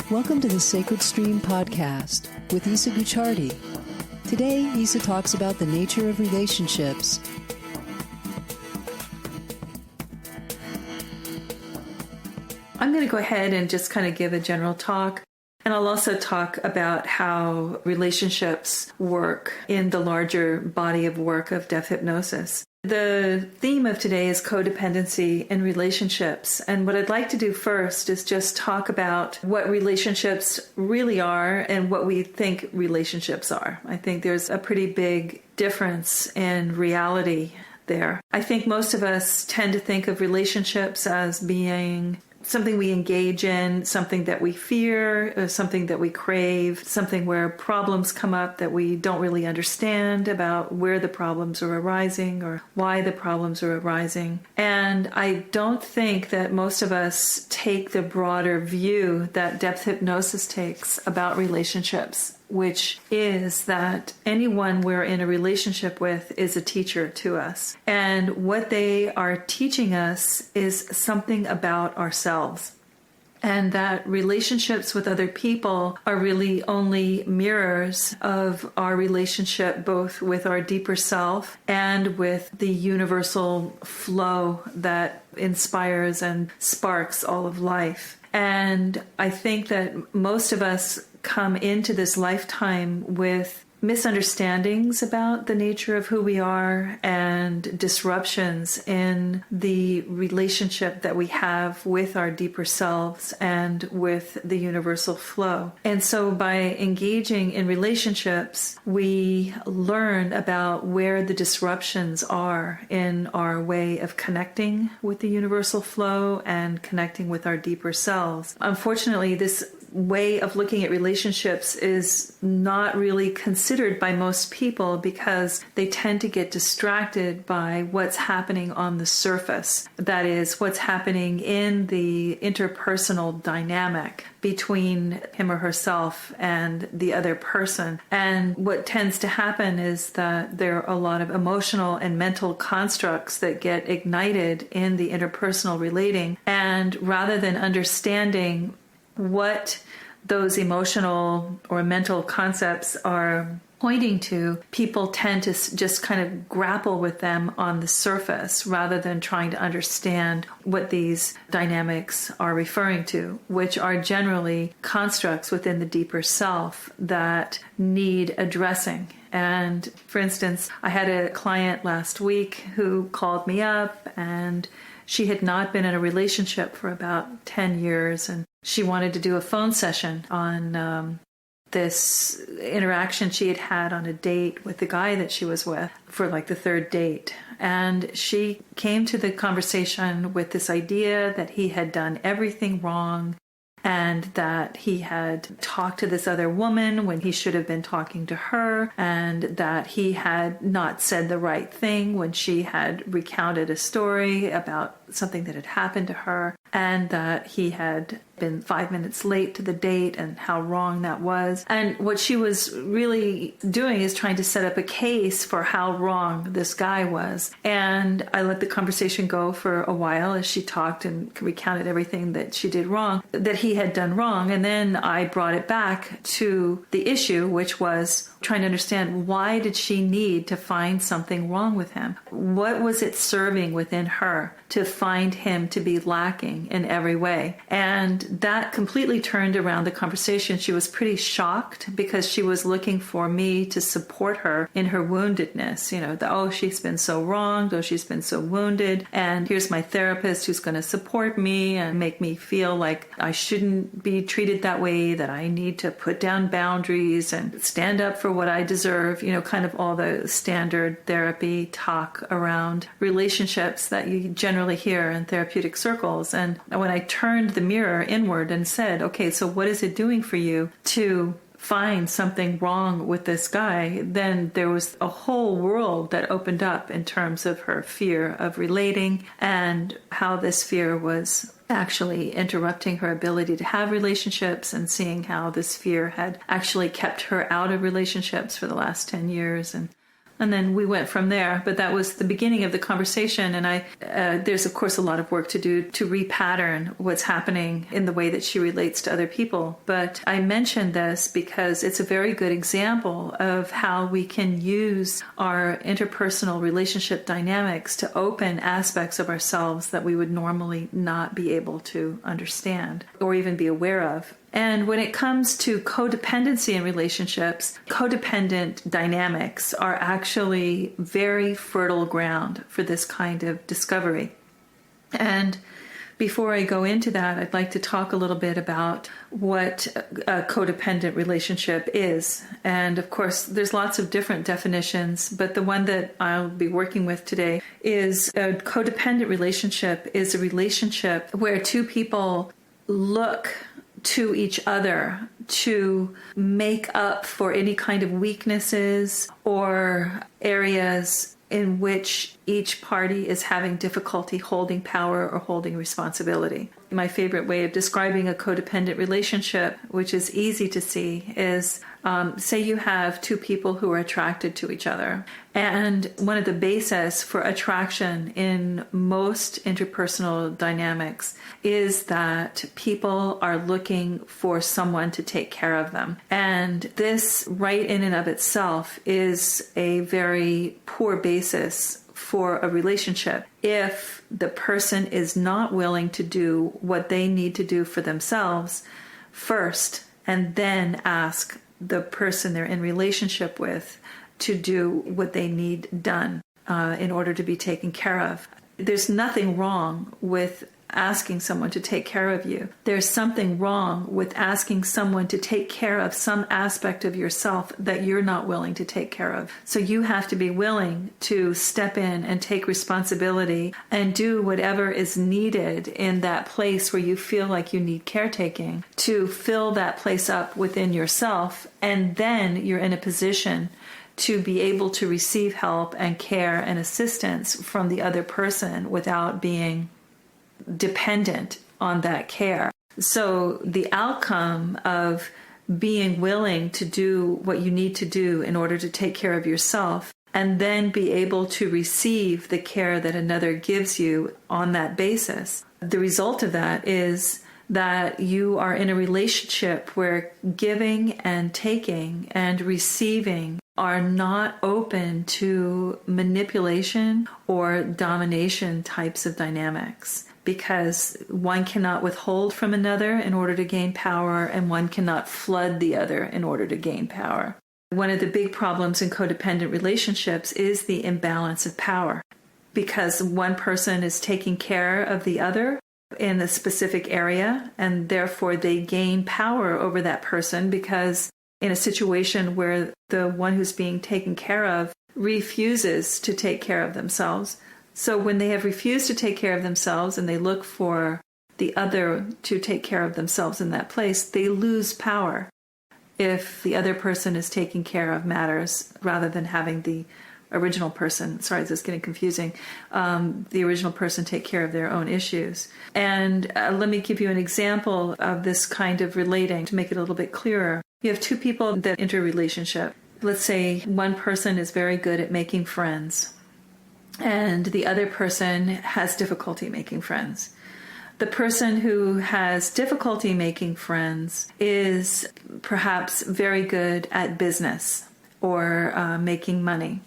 Welcome to the Sacred Stream podcast with Isa Gucciardi. Today, Isa talks about the nature of relationships. I'm going to go ahead and just kind of give a general talk. And I'll also talk about how relationships work in the larger body of work of Depth Hypnosis. The theme of today is codependency in relationships. And what I'd like to do first is just talk about what relationships really are and what we think relationships are. I think there's a pretty big difference in reality there. I think most of us tend to think of relationships as being something we engage in, something that we fear, something that we crave, something where problems come up that we don't really understand about where the problems are arising or why the problems are arising. And I don't think that most of us take the broader view that depth hypnosis takes about relationships, which is that anyone we're in a relationship with is a teacher to us. And what they are teaching us is something about ourselves. And that relationships with other people are really only mirrors of our relationship, both with our deeper self and with the universal flow that inspires and sparks all of life. And I think that most of us come into this lifetime with misunderstandings about the nature of who we are and disruptions in the relationship that we have with our deeper selves and with the universal flow. And so by engaging in relationships, we learn about where the disruptions are in our way of connecting with the universal flow and connecting with our deeper selves. Unfortunately, this way of looking at relationships is not really considered by most people because they tend to get distracted by what's happening on the surface. That is, what's happening in the interpersonal dynamic between him or herself and the other person. And what tends to happen is that there are a lot of emotional and mental constructs that get ignited in the interpersonal relating. And rather than understanding what those emotional or mental concepts are pointing to, people tend to just kind of grapple with them on the surface rather than trying to understand what these dynamics are referring to, which are generally constructs within the deeper self that need addressing. And for instance, I had a client last week who called me up, and she had not been in a relationship for about 10 years, and she wanted to do a phone session on this interaction she had had on a date with the guy that she was with for like the third date. And she came to the conversation with this idea that he had done everything wrong, and that he had talked to this other woman when he should have been talking to her, and that he had not said the right thing when she had recounted a story about something that had happened to her, and that he had been 5 minutes late to the date and how wrong that was. And what she was really doing is trying to set up a case for how wrong this guy was. And I let the conversation go for a while as she talked and recounted everything that she did wrong, that he had done wrong. And then I brought it back to the issue, which was trying to understand, why did she need to find something wrong with him? What was it serving within her to find him to be lacking in every way? And that completely turned around the conversation. She was pretty shocked because she was looking for me to support her in her woundedness. You know, oh, she's been so wronged, oh, she's been so wounded, and here's my therapist who's going to support me and make me feel like I shouldn't be treated that way, that I need to put down boundaries and stand up for what I deserve, you know, kind of all the standard therapy talk around relationships that you generally hear in therapeutic circles. And when I turned the mirror inward and said, okay, so what is it doing for you to find something wrong with this guy, then there was a whole world that opened up in terms of her fear of relating and how this fear was actually interrupting her ability to have relationships, and seeing how this fear had actually kept her out of relationships for the last 10 years. And And then we went from there, but that was the beginning of the conversation. And there's of course a lot of work to do to repattern what's happening in the way that she relates to other people. But I mentioned this because it's a very good example of how we can use our interpersonal relationship dynamics to open aspects of ourselves that we would normally not be able to understand or even be aware of. And when it comes to codependency in relationships, codependent dynamics are actually very fertile ground for this kind of discovery. And before I go into that, I'd like to talk a little bit about what a codependent relationship is. And of course, there's lots of different definitions, but the one that I'll be working with today is a codependent relationship is a relationship where two people look to each other to make up for any kind of weaknesses or areas in which each party is having difficulty holding power or holding responsibility. My favorite way of describing a codependent relationship, which is easy to see, is say you have two people who are attracted to each other. And one of the bases for attraction in most interpersonal dynamics is that people are looking for someone to take care of them. And this, right in and of itself, is a very poor basis for a relationship if the person is not willing to do what they need to do for themselves first and then ask the person they're in relationship with to do what they need done in order to be taken care of. There's nothing wrong with asking someone to take care of you. There's something wrong with asking someone to take care of some aspect of yourself that you're not willing to take care of. So you have to be willing to step in and take responsibility and do whatever is needed in that place where you feel like you need caretaking to fill that place up within yourself. And then you're in a position to be able to receive help and care and assistance from the other person without being dependent on that care. So the outcome of being willing to do what you need to do in order to take care of yourself and then be able to receive the care that another gives you on that basis, the result of that is that you are in a relationship where giving and taking and receiving are not open to manipulation or domination types of dynamics, because one cannot withhold from another in order to gain power, and one cannot flood the other in order to gain power. One of the big problems in codependent relationships is the imbalance of power, because one person is taking care of the other in a specific area, and therefore they gain power over that person, because in a situation where the one who's being taken care of refuses to take care of themselves. So when they have refused to take care of themselves and they look for the other to take care of themselves in that place, they lose power if the other person is taking care of matters rather than having the original person, sorry, this is getting confusing, the original person take care of their own issues. And let me give you an example of this kind of relating to make it a little bit clearer. You have two people that enter a relationship. Let's say one person is very good at making friends, and the other person has difficulty making friends. The person who has difficulty making friends is perhaps very good at business or making money.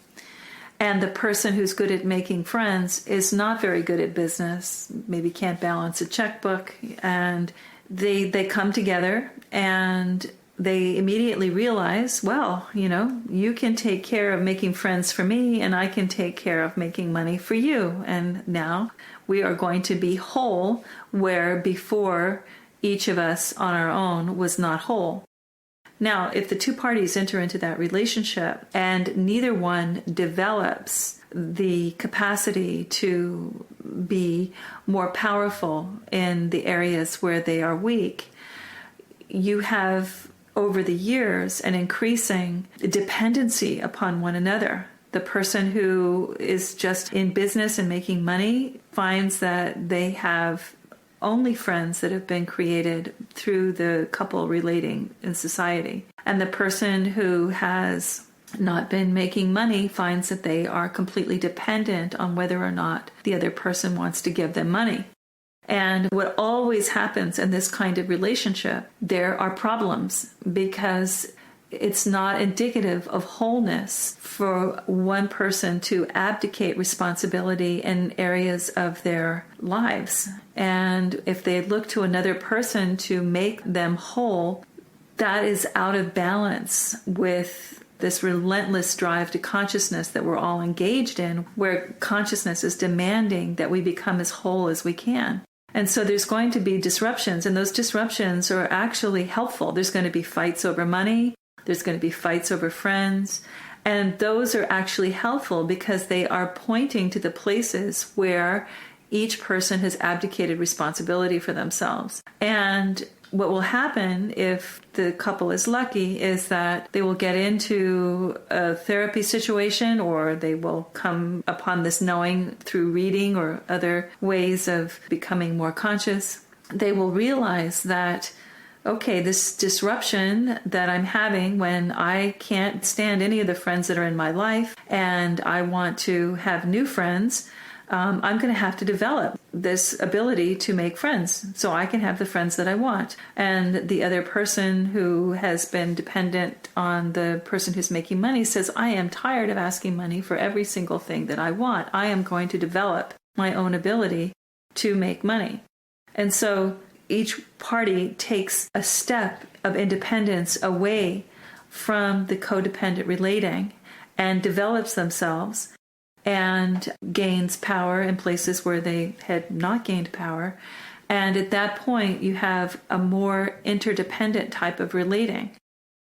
And the person who's good at making friends is not very good at business, maybe can't balance a checkbook, and they come together and they immediately realize, well, you can take care of making friends for me and I can take care of making money for you. And now we are going to be whole where before each of us on our own was not whole. Now, if the two parties enter into that relationship and neither one develops the capacity to be more powerful in the areas where they are weak, you have over the years an increasing dependency upon one another. The person who is just in business and making money finds that they have only friends that have been created through the couple relating in society. And the person who has not been making money finds that they are completely dependent on whether or not the other person wants to give them money. And what always happens in this kind of relationship, there are problems because it's not indicative of wholeness for one person to abdicate responsibility in areas of their lives. And if they look to another person to make them whole, that is out of balance with this relentless drive to consciousness that we're all engaged in, where consciousness is demanding that we become as whole as we can. And so there's going to be disruptions, and those disruptions are actually helpful. There's going to be fights over money. There's going to be fights over friends. And those are actually helpful because they are pointing to the places where each person has abdicated responsibility for themselves. And what will happen if the couple is lucky is that they will get into a therapy situation, or they will come upon this knowing through reading or other ways of becoming more conscious. They will realize that, okay, this disruption that I'm having when I can't stand any of the friends that are in my life and I want to have new friends, I'm going to have to develop this ability to make friends so I can have the friends that I want. And the other person who has been dependent on the person who's making money says, I am tired of asking money for every single thing that I want. I am going to develop my own ability to make money. And so each party takes a step of independence away from the codependent relating and develops themselves and gains power in places where they had not gained power. And at that point, you have a more interdependent type of relating.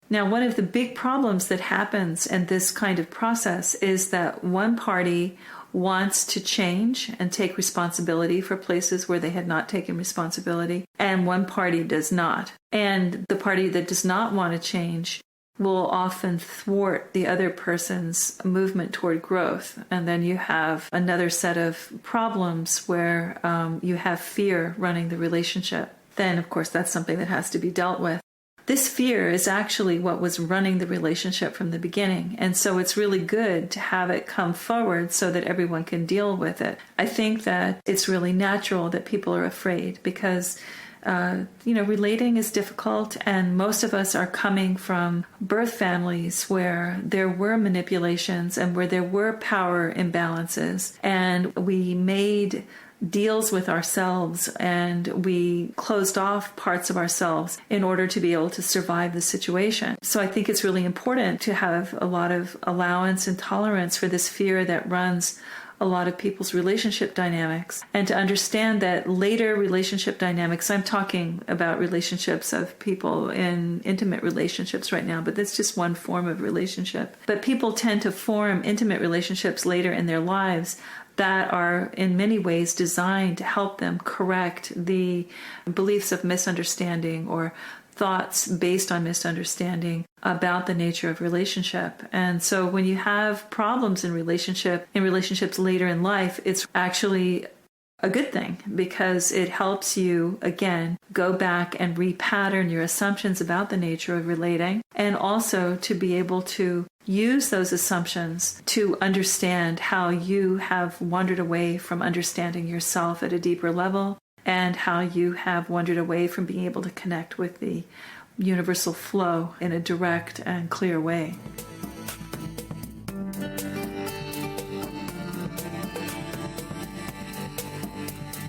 Now, one of the big problems that happens in this kind of process is that one party wants to change and take responsibility for places where they had not taken responsibility, and one party does not. And the party that does not want to change will often thwart the other person's movement toward growth. And then you have another set of problems where you have fear running the relationship. Then, of course, that's something that has to be dealt with. This fear is actually what was running the relationship from the beginning. And so it's really good to have it come forward so that everyone can deal with it. I think that it's really natural that people are afraid because relating is difficult, and most of us are coming from birth families where there were manipulations and where there were power imbalances, and we made deals with ourselves and we closed off parts of ourselves in order to be able to survive the situation. So I think it's really important to have a lot of allowance and tolerance for this fear that runs a lot of people's relationship dynamics, and to understand that later relationship dynamics, I'm talking about relationships of people in intimate relationships right now, but that's just one form of relationship. But people tend to form intimate relationships later in their lives that are in many ways designed to help them correct the beliefs of misunderstanding or thoughts based on misunderstanding about the nature of relationship. And so when you have problems in relationships later in life, it's actually a good thing because it helps you, again, go back and repattern your assumptions about the nature of relating, and also to be able to use those assumptions to understand how you have wandered away from understanding yourself at a deeper level, and how you have wandered away from being able to connect with the universal flow in a direct and clear way.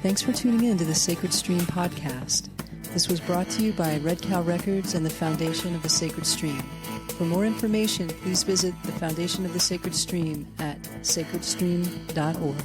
Thanks for tuning in to the Sacred Stream podcast. This was brought to you by Red Cow Records and the Foundation of the Sacred Stream. For more information, please visit the Foundation of the Sacred Stream at sacredstream.org.